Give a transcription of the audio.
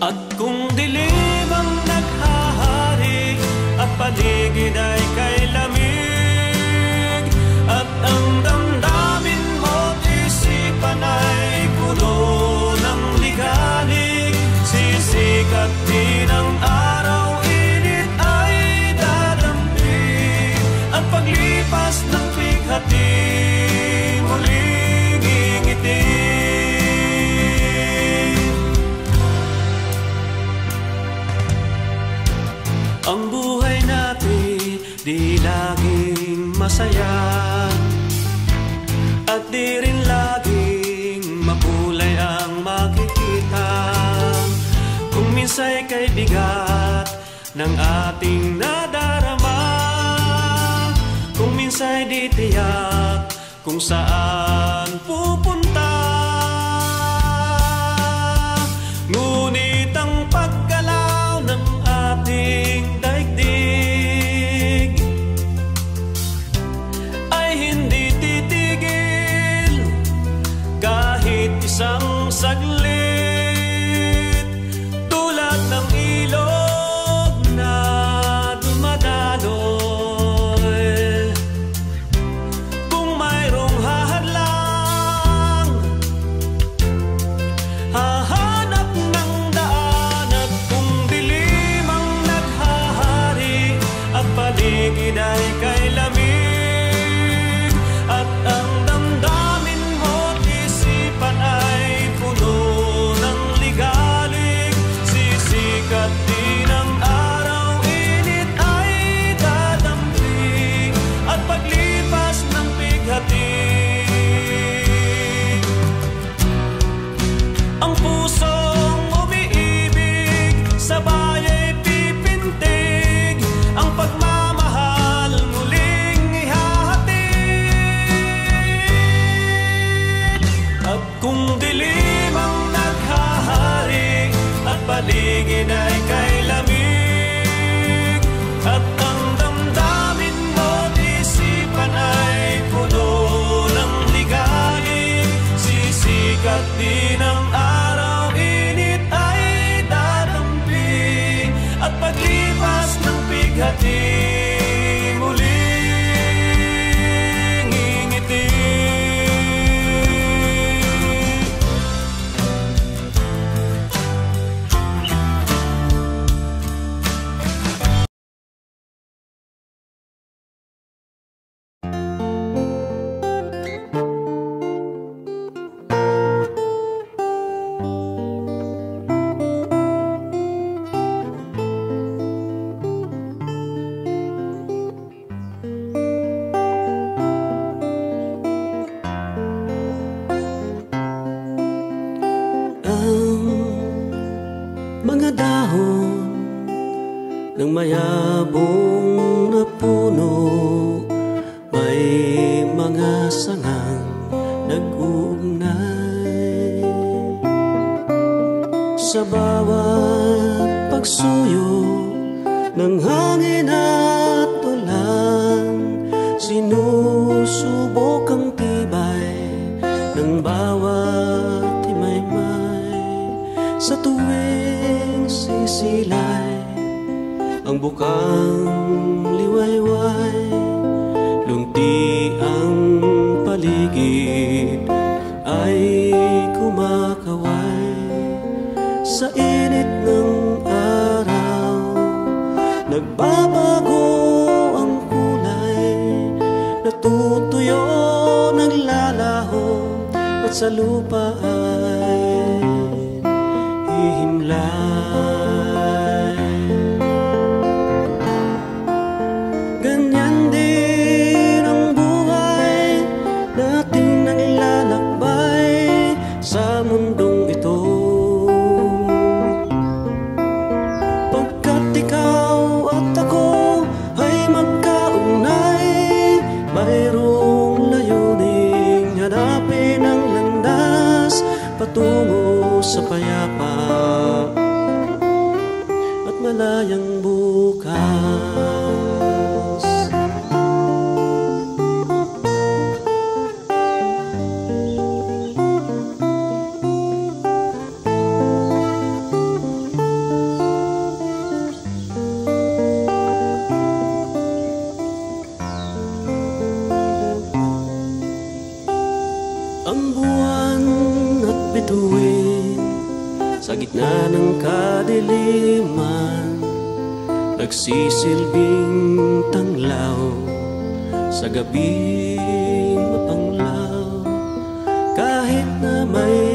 At kung dilim ang naghahari at paligid ay kay lamig, at ang damdamin mo't isipan ay puno ng ligalig, sisikat din ang araw, init ay dadampig, at paglipas ng bighati muling ingiti. Ang buhay natin di laging masaya, at di rin laging makulay ang makikita. Kung minsa'y kay bigat ng ating nadarama, kung minsa'y di tiyak kung saan pupunta. Ngunit ang paggalaw ng ating daigdig ay hindi titigil kahit isang saglit, tulad ng ilog na dumadaloy. Kung mayroong hahadlang, hahanap ng daan, at kung dilim ang naghahari at paligid ay kay lamig, at ang damdamin mo't isipan ay puno ng ligalig, sisikat din ang araw, init ay dadampig, at paglipas ng bighati ang pusong umiibig, sabay ay pipintig, ang pagmamahal muling ihahatid. At kung dilim ang naghahari at paligid ay kay lamig, at ang damdamin mo't isipan ay puno ng ligalig, sisikat din ang araw, init ay dadampig, at paglipas ng bighati muling ingiti. Mga dahon ng mayabong na puno, may mga sangang nag-uugnay. Sa bawat pagsuyo ng hangin at ulan, sinusubok ang tibay ng bawat himaymay. Sa tuwing sisilay ang bukang liwayway, lunti ang paligid ay kumakaway. Sa init ng araw nagbabago ang kulay, natutuyo, naglalaho, at sa lupa ay himlay. Ganyan din ang buhay nating naglalakbay sa mundong ito, pagkat ikaw at ako ay magkaugnay, mayroong layuning hanapin ang landas patungo sa payapa at malayang bukas. bituin sa gitna ng kadiliman, nagsisilbing tanglaw sa gabing mapanglaw. Kahit na may